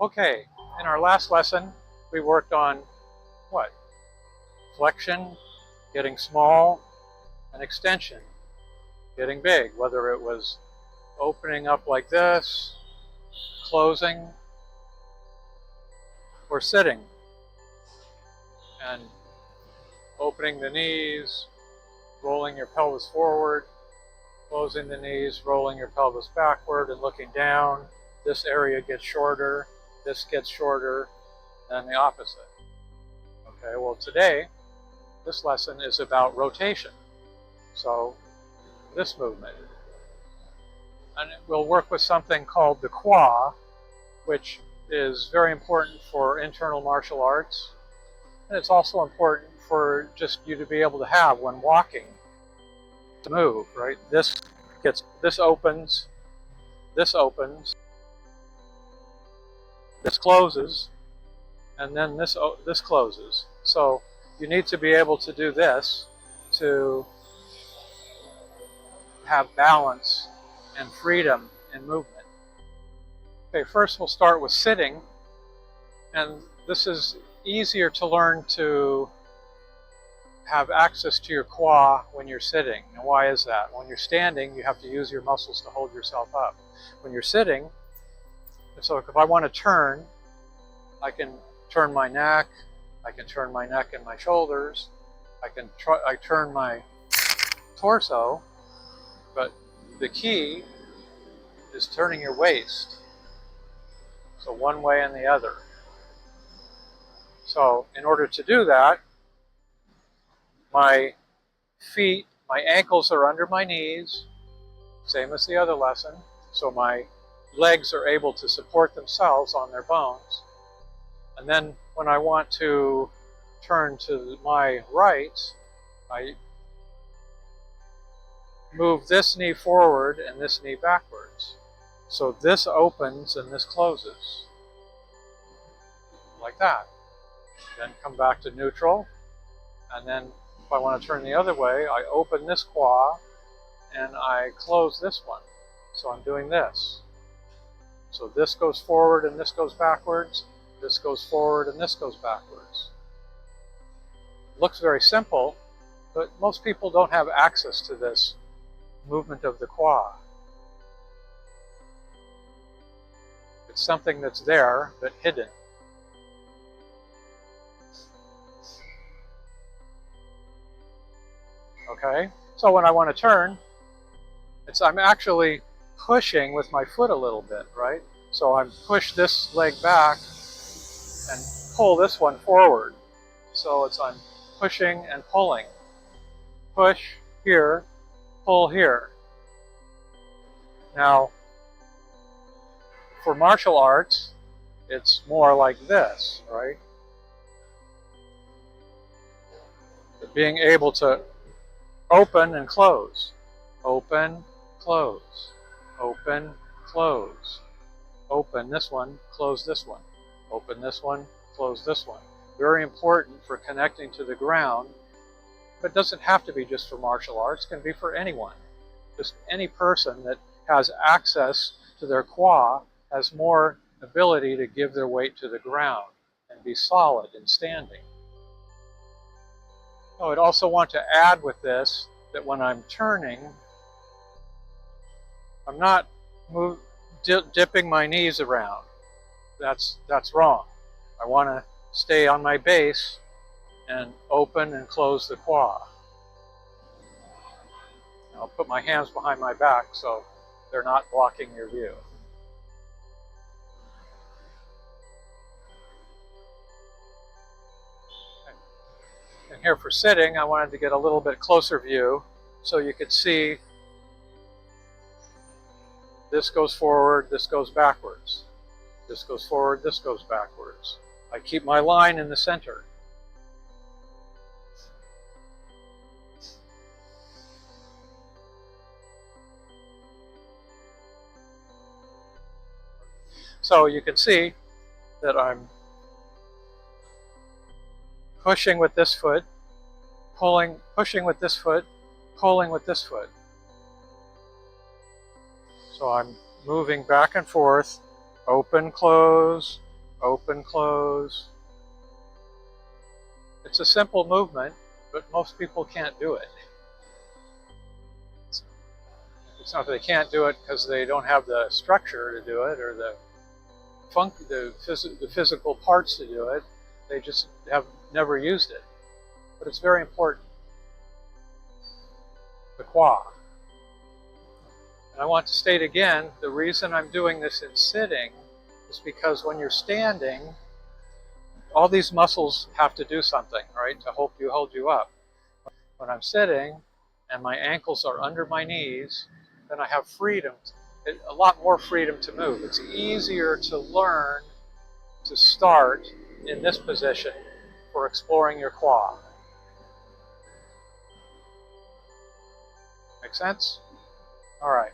Okay, in our last lesson, we worked on what? Flexion, getting small, and extension, getting big, whether it was opening up like this, closing, or sitting, and opening the knees, rolling your pelvis forward, closing the knees, rolling your pelvis backward, and looking down. This area gets shorter, this gets shorter, and the opposite. Okay, well today, this lesson is about rotation. So, this movement. And we'll work with something called the Kua, which is very important for internal martial arts. And it's also important for just you to be able to have when walking, to move, right? This opens, this closes, and then this closes. So you need to be able to do this to have balance and freedom in movement. Okay, first we'll start with sitting, and this is easier to learn to have access to your Kua when you're sitting. And why is that? When you're standing, you have to use your muscles to hold yourself up. When you're sitting, so if I want to turn, I can turn my neck, I can turn my neck and my shoulders, I turn my torso, but the key is turning your waist. So one way and the other. So in order to do that, my feet, my ankles are under my knees, same as the other lesson. So my legs are able to support themselves on their bones. And then when I want to turn to my right, I move this knee forward and this knee backwards. So this opens and this closes. Like that. Then come back to neutral. And then if I want to turn the other way, I open this Kua and I close this one. So I'm doing this. So this goes forward and this goes backwards. This goes forward and this goes backwards. Looks very simple, but most people don't have access to this movement of the Kua. It's something that's there, but hidden. Okay, so when I want to turn, I'm actually pushing with my foot a little bit, right? So I push this leg back and pull this one forward. So I'm pushing and pulling. Push here, pull here. Now, for martial arts, it's more like this, right? Being able to open and close. Open, close. Open, close. Open this one, close this one. Open this one, close this one. Very important for connecting to the ground, but it doesn't have to be just for martial arts. It can be for anyone. Just any person that has access to their Kua has more ability to give their weight to the ground and be solid in standing. I would also want to add with this that when I'm turning, I'm not dipping my knees around. That's wrong. I want to stay on my base and open and close the Kua. I'll put my hands behind my back so they're not blocking your view. And here for sitting, I wanted to get a little bit closer view so you could see this goes forward, this goes backwards. This goes forward, this goes backwards. I keep my line in the center. So you can see that I'm pushing with this foot, pushing with this foot, pulling with this foot. So I'm moving back and forth, open, close, open, close. It's a simple movement, but most people can't do it. It's not that they can't do it because they don't have the structure to do it or the physical parts to do it. They just have never used it. But it's very important. The Kua. And I want to state again, the reason I'm doing this in sitting is because when you're standing, all these muscles have to do something, right, to hold you up. When I'm sitting and my ankles are under my knees, then I have freedom, a lot more freedom to move. It's easier to learn to start in this position for exploring your Kua. Make sense? All right.